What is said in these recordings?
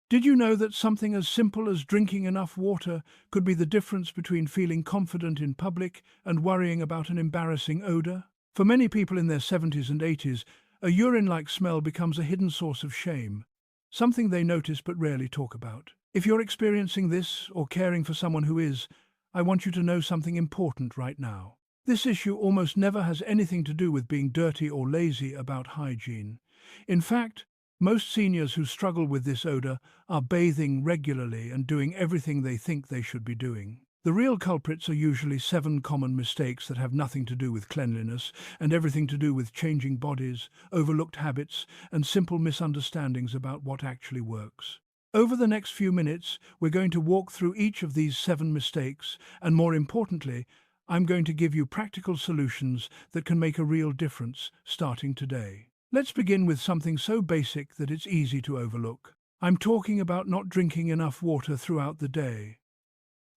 Did you know that something as simple as drinking enough water could be the difference between feeling confident in public and worrying about an embarrassing odor? For many people in their 70s and 80s, a urine-like smell becomes a hidden source of shame, something they notice but rarely talk about. If you're experiencing this or caring for someone who is, I want you to know something important right now. This issue almost never has anything to do with being dirty or lazy about hygiene. In fact, most seniors who struggle with this odor are bathing regularly and doing everything they think they should be doing. The real culprits are usually 7 common mistakes that have nothing to do with cleanliness and everything to do with changing bodies, overlooked habits, and simple misunderstandings about what actually works. Over the next few minutes, we're going to walk through each of these 7 mistakes, and more importantly, I'm going to give you practical solutions that can make a real difference starting today. Let's begin with something so basic that it's easy to overlook. I'm talking about not drinking enough water throughout the day.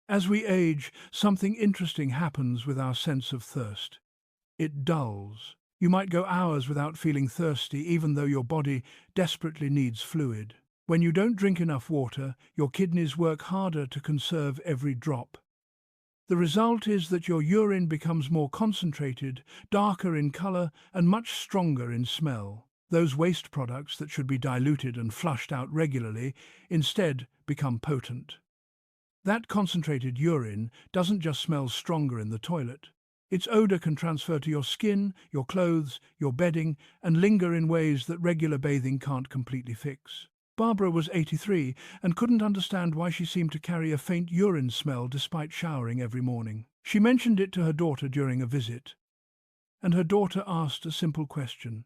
As we age, something interesting happens with our sense of thirst. It dulls. You might go hours without feeling thirsty, even though your body desperately needs fluid. When you don't drink enough water, your kidneys work harder to conserve every drop. The result is that your urine becomes more concentrated, darker in color, and much stronger in smell. Those waste products that should be diluted and flushed out regularly instead become potent. That concentrated urine doesn't just smell stronger in the toilet. Its odor can transfer to your skin, your clothes, your bedding, and linger in ways that regular bathing can't completely fix. Barbara was 83 and couldn't understand why she seemed to carry a faint urine smell despite showering every morning. She mentioned it to her daughter during a visit, and her daughter asked a simple question.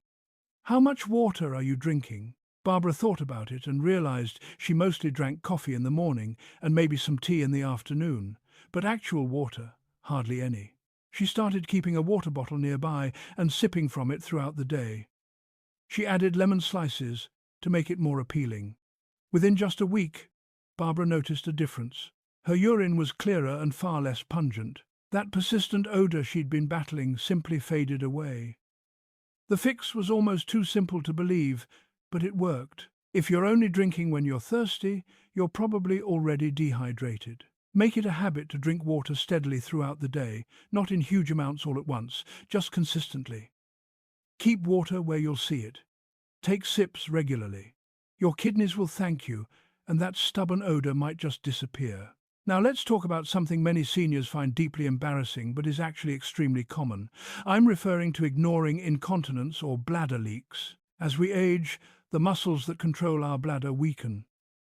"How much water are you drinking?" Barbara thought about it and realized she mostly drank coffee in the morning and maybe some tea in the afternoon, but actual water, hardly any. She started keeping a water bottle nearby and sipping from it throughout the day. She added lemon slices to make it more appealing. Within just a week, Barbara noticed a difference. Her urine was clearer and far less pungent. That persistent odor she'd been battling simply faded away. The fix was almost too simple to believe, but it worked. If you're only drinking when you're thirsty, you're probably already dehydrated. Make it a habit to drink water steadily throughout the day, not in huge amounts all at once, just consistently. Keep water where you'll see it. Take sips regularly. Your kidneys will thank you, and that stubborn odor might just disappear. Now let's talk about something many seniors find deeply embarrassing but is actually extremely common. I'm referring to ignoring incontinence or bladder leaks. As we age, the muscles that control our bladder weaken.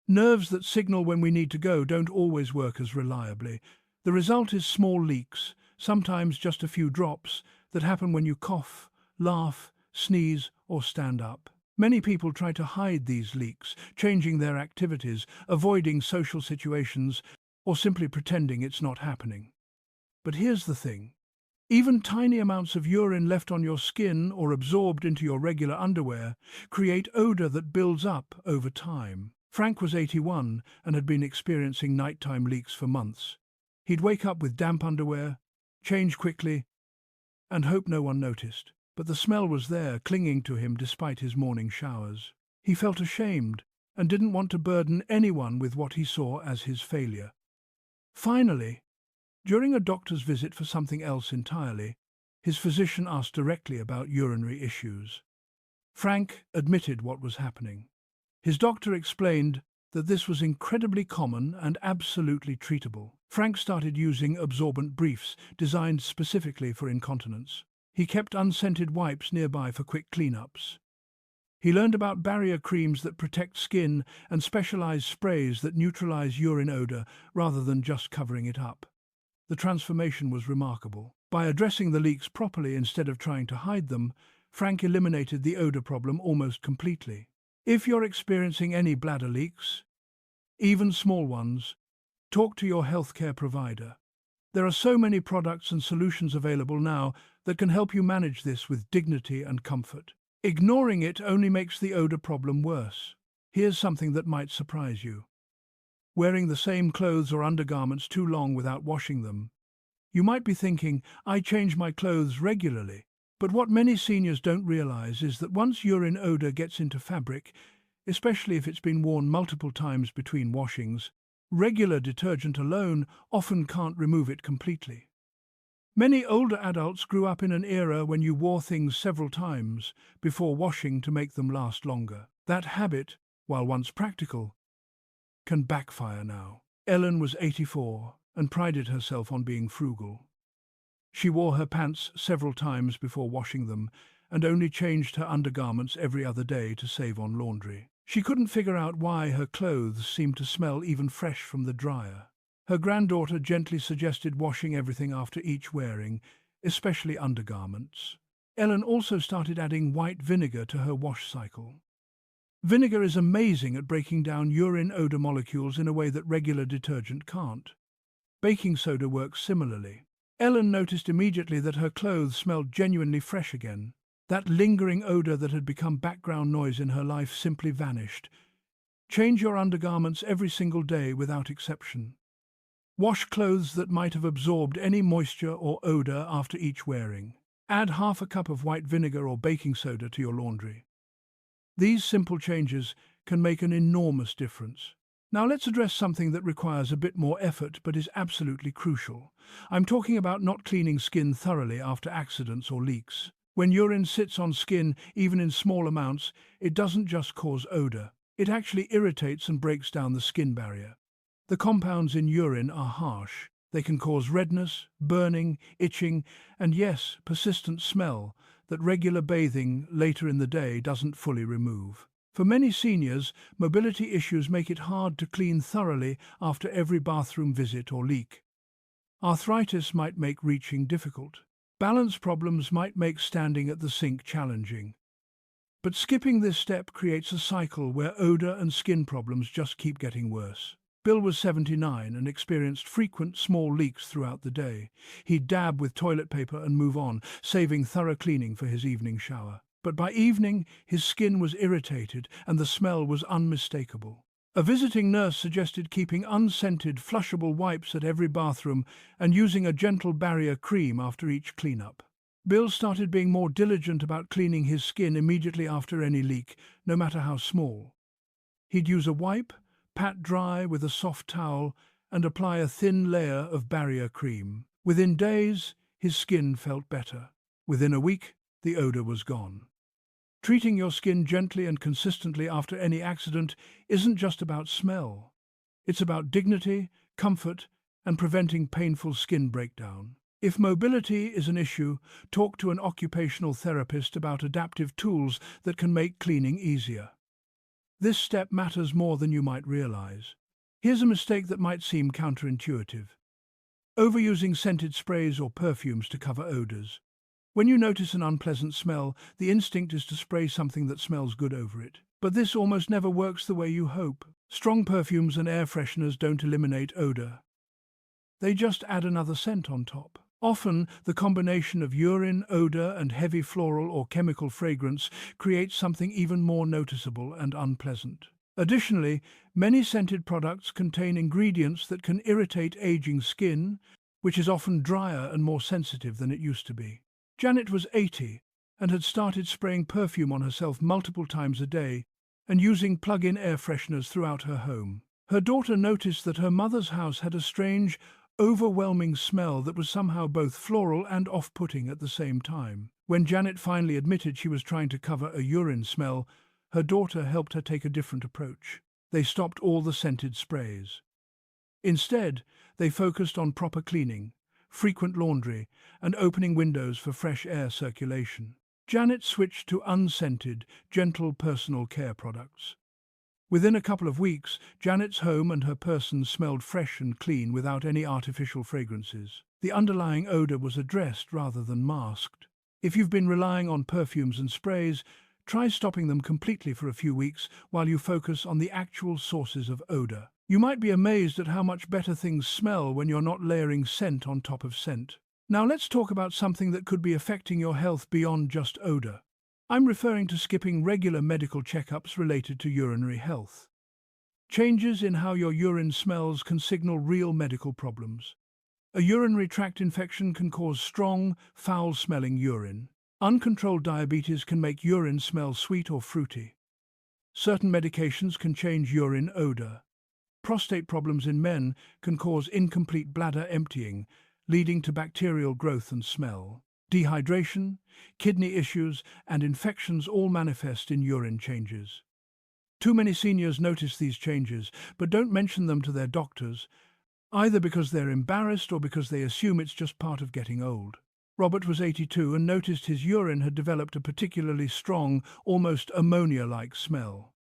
Nerves that signal when we need to go don't always work as reliably. The result is small leaks, sometimes just a few drops, that happen when you cough, laugh, sneeze, or stand up. Many people try to hide these leaks, changing their activities, avoiding social situations, or simply pretending it's not happening. But here's the thing. Even tiny amounts of urine left on your skin or absorbed into your regular underwear create odor that builds up over time. Frank was 81 and had been experiencing nighttime leaks for months. He'd wake up with damp underwear, change quickly, and hope no one noticed. But the smell was there, clinging to him despite his morning showers. He felt ashamed and didn't want to burden anyone with what he saw as his failure. Finally, during a doctor's visit for something else entirely, his physician asked directly about urinary issues. Frank admitted what was happening. His doctor explained that this was incredibly common and absolutely treatable. Frank started using absorbent briefs designed specifically for incontinence. He kept unscented wipes nearby for quick cleanups. He learned about barrier creams that protect skin and specialized sprays that neutralize urine odor rather than just covering it up. The transformation was remarkable. By addressing the leaks properly instead of trying to hide them, Frank eliminated the odor problem almost completely. If you're experiencing any bladder leaks, even small ones, talk to your healthcare provider. There are so many products and solutions available now that can help you manage this with dignity and comfort. Ignoring it only makes the odor problem worse. Here's something that might surprise you. Wearing the same clothes or undergarments too long without washing them. You might be thinking, I change my clothes regularly. But what many seniors don't realize is that once urine odor gets into fabric, especially if it's been worn multiple times between washings. Regular detergent alone often can't remove it completely. Many older adults grew up in an era when you wore things several times before washing to make them last longer. That habit, while once practical, can backfire now. Ellen was 84 and prided herself on being frugal. She wore her pants several times before washing them and only changed her undergarments every other day to save on laundry. She couldn't figure out why her clothes seemed to smell even fresh from the dryer. Her granddaughter gently suggested washing everything after each wearing, especially undergarments. Ellen also started adding white vinegar to her wash cycle. Vinegar is amazing at breaking down urine odor molecules in a way that regular detergent can't. Baking soda works similarly. Ellen noticed immediately that her clothes smelled genuinely fresh again. That lingering odor that had become background noise in her life simply vanished. Change your undergarments every single day without exception. Wash clothes that might have absorbed any moisture or odor after each wearing. Add half a cup of white vinegar or baking soda to your laundry. These simple changes can make an enormous difference. Now let's address something that requires a bit more effort but is absolutely crucial. I'm talking about not cleaning skin thoroughly after accidents or leaks. When urine sits on skin, even in small amounts, it doesn't just cause odor. It actually irritates and breaks down the skin barrier. The compounds in urine are harsh. They can cause redness, burning, itching, and yes, persistent smell that regular bathing later in the day doesn't fully remove. For many seniors, mobility issues make it hard to clean thoroughly after every bathroom visit or leak. Arthritis might make reaching difficult. Balance problems might make standing at the sink challenging. But skipping this step creates a cycle where odor and skin problems just keep getting worse. Bill was 79 and experienced frequent small leaks throughout the day. He'd dab with toilet paper and move on, saving thorough cleaning for his evening shower. But by evening, his skin was irritated and the smell was unmistakable. A visiting nurse suggested keeping unscented, flushable wipes at every bathroom and using a gentle barrier cream after each cleanup. Bill started being more diligent about cleaning his skin immediately after any leak, no matter how small. He'd use a wipe, pat dry with a soft towel, and apply a thin layer of barrier cream. Within days, his skin felt better. Within a week, the odor was gone. Treating your skin gently and consistently after any accident isn't just about smell. It's about dignity, comfort, and preventing painful skin breakdown. If mobility is an issue, talk to an occupational therapist about adaptive tools that can make cleaning easier. This step matters more than you might realize. Here's a mistake that might seem counterintuitive. Overusing scented sprays or perfumes to cover odors. When you notice an unpleasant smell, the instinct is to spray something that smells good over it. But this almost never works the way you hope. Strong perfumes and air fresheners don't eliminate odor. They just add another scent on top. Often, the combination of urine, odor, and heavy floral or chemical fragrance creates something even more noticeable and unpleasant. Additionally, many scented products contain ingredients that can irritate aging skin, which is often drier and more sensitive than it used to be. Janet was 80 and had started spraying perfume on herself multiple times a day and using plug-in air fresheners throughout her home. Her daughter noticed that her mother's house had a strange, overwhelming smell that was somehow both floral and off-putting at the same time. When Janet finally admitted she was trying to cover a urine smell, her daughter helped her take a different approach. They stopped all the scented sprays. Instead, they focused on proper cleaning, frequent laundry, and opening windows for fresh air circulation. Janet switched to unscented, gentle personal care products. Within a couple of weeks, Janet's home and her person smelled fresh and clean without any artificial fragrances. The underlying odor was addressed rather than masked. If you've been relying on perfumes and sprays, try stopping them completely for a few weeks while you focus on the actual sources of odor. You might be amazed at how much better things smell when you're not layering scent on top of scent. Now let's talk about something that could be affecting your health beyond just odor. I'm referring to skipping regular medical checkups related to urinary health. Changes in how your urine smells can signal real medical problems. A urinary tract infection can cause strong, foul-smelling urine. Uncontrolled diabetes can make urine smell sweet or fruity. Certain medications can change urine odor. Prostate problems in men can cause incomplete bladder emptying, leading to bacterial growth and smell. Dehydration, kidney issues, and infections all manifest in urine changes. Too many seniors notice these changes, but don't mention them to their doctors, either because they're embarrassed or because they assume it's just part of getting old. Robert was 82 and noticed his urine had developed a particularly strong, almost ammonia-like smell.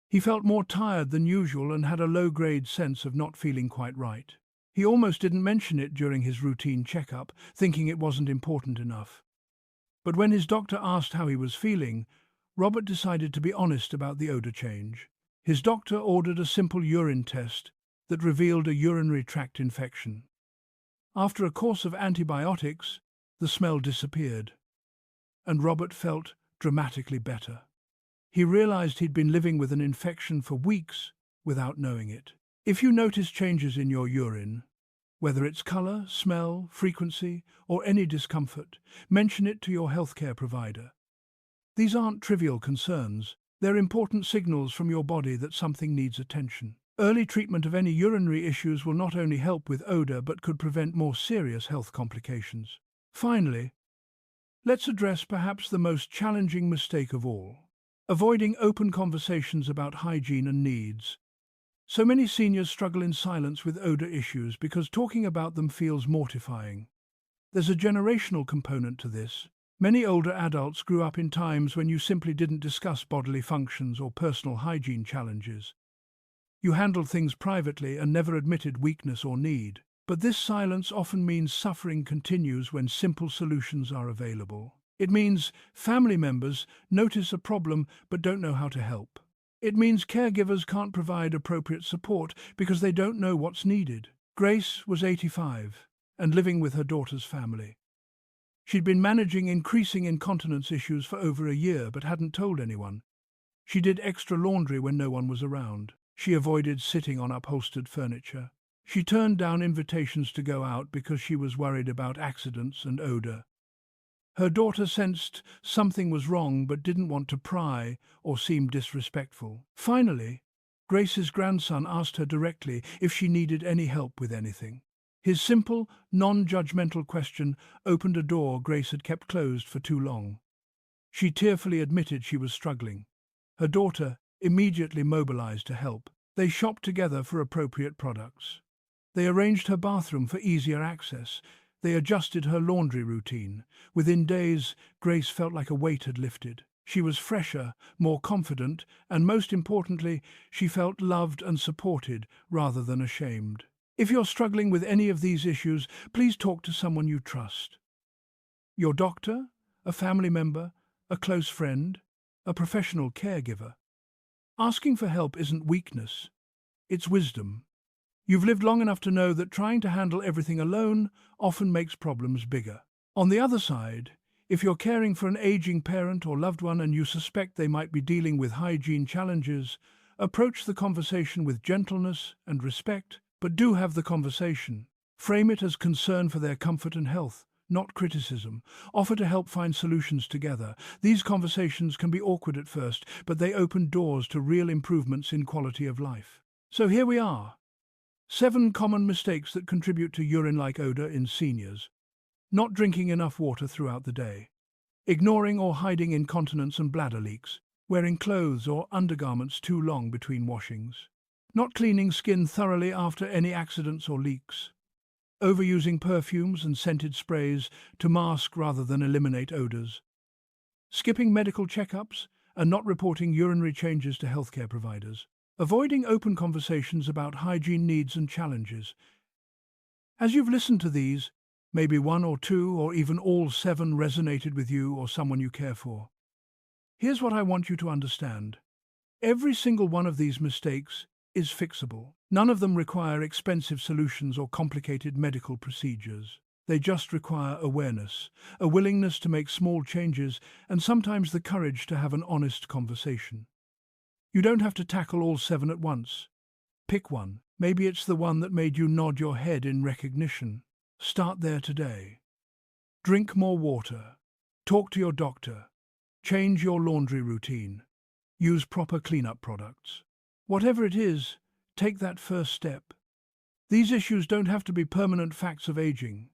He felt more tired than usual and had a low-grade sense of not feeling quite right. He almost didn't mention it during his routine checkup, thinking it wasn't important enough. But when his doctor asked how he was feeling, Robert decided to be honest about the odor change. His doctor ordered a simple urine test that revealed a urinary tract infection. After a course of antibiotics, the smell disappeared, and Robert felt dramatically better. He realized he'd been living with an infection for weeks without knowing it. If you notice changes in your urine, whether it's color, smell, frequency, or any discomfort, mention it to your healthcare provider. These aren't trivial concerns. They're important signals from your body that something needs attention. Early treatment of any urinary issues will not only help with odor but could prevent more serious health complications. Finally, let's address perhaps the most challenging mistake of all: avoiding open conversations about hygiene and needs. So many seniors struggle in silence with odor issues because talking about them feels mortifying. There's a generational component to this. Many older adults grew up in times when you simply didn't discuss bodily functions or personal hygiene challenges. You handled things privately and never admitted weakness or need. But this silence often means suffering continues when simple solutions are available. It means family members notice a problem but don't know how to help. It means caregivers can't provide appropriate support because they don't know what's needed. Grace was 85 and living with her daughter's family. She'd been managing increasing incontinence issues for over a year but hadn't told anyone. She did extra laundry when no one was around. She avoided sitting on upholstered furniture. She turned down invitations to go out because she was worried about accidents and odor. Her daughter sensed something was wrong but didn't want to pry or seem disrespectful. Finally, Grace's grandson asked her directly if she needed any help with anything. His simple, non-judgmental question opened a door Grace had kept closed for too long. She tearfully admitted she was struggling. Her daughter immediately mobilized to help. They shopped together for appropriate products. They arranged her bathroom for easier access. They adjusted her laundry routine. Within days, Grace felt like a weight had lifted. She was fresher, more confident, and most importantly, she felt loved and supported rather than ashamed. If you're struggling with any of these issues, please talk to someone you trust. Your doctor, a family member, a close friend, a professional caregiver. Asking for help isn't weakness, it's wisdom. You've lived long enough to know that trying to handle everything alone often makes problems bigger. On the other side, if you're caring for an aging parent or loved one and you suspect they might be dealing with hygiene challenges, approach the conversation with gentleness and respect, but do have the conversation. Frame it as concern for their comfort and health, not criticism. Offer to help find solutions together. These conversations can be awkward at first, but they open doors to real improvements in quality of life. So here we are. 7 common mistakes that contribute to urine-like odor in seniors. Not drinking enough water throughout the day. Ignoring or hiding incontinence and bladder leaks. Wearing clothes or undergarments too long between washings. Not cleaning skin thoroughly after any accidents or leaks. Overusing perfumes and scented sprays to mask rather than eliminate odors. Skipping medical checkups and not reporting urinary changes to healthcare providers. Avoiding open conversations about hygiene needs and challenges. As you've listened to these, maybe 1 or 2 or even all 7 resonated with you or someone you care for. Here's what I want you to understand. Every single one of these mistakes is fixable. None of them require expensive solutions or complicated medical procedures. They just require awareness, a willingness to make small changes, and sometimes the courage to have an honest conversation. You don't have to tackle all 7 at once. Pick one. Maybe it's the one that made you nod your head in recognition. Start there today. Drink more water. Talk to your doctor. Change your laundry routine. Use proper cleanup products. Whatever it is, take that first step. These issues don't have to be permanent facts of aging.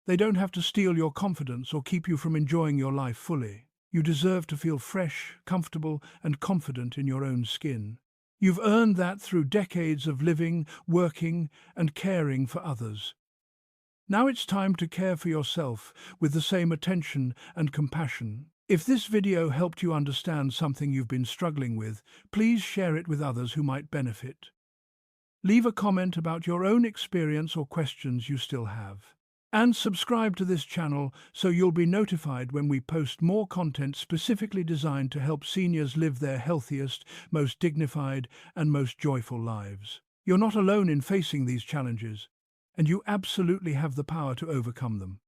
They don't have to steal your confidence or keep you from enjoying your life fully. You deserve to feel fresh, comfortable, and confident in your own skin. You've earned that through decades of living, working, and caring for others. Now it's time to care for yourself with the same attention and compassion. If this video helped you understand something you've been struggling with, please share it with others who might benefit. Leave a comment about your own experience or questions you still have. And subscribe to this channel so you'll be notified when we post more content specifically designed to help seniors live their healthiest, most dignified, and most joyful lives. You're not alone in facing these challenges, and you absolutely have the power to overcome them.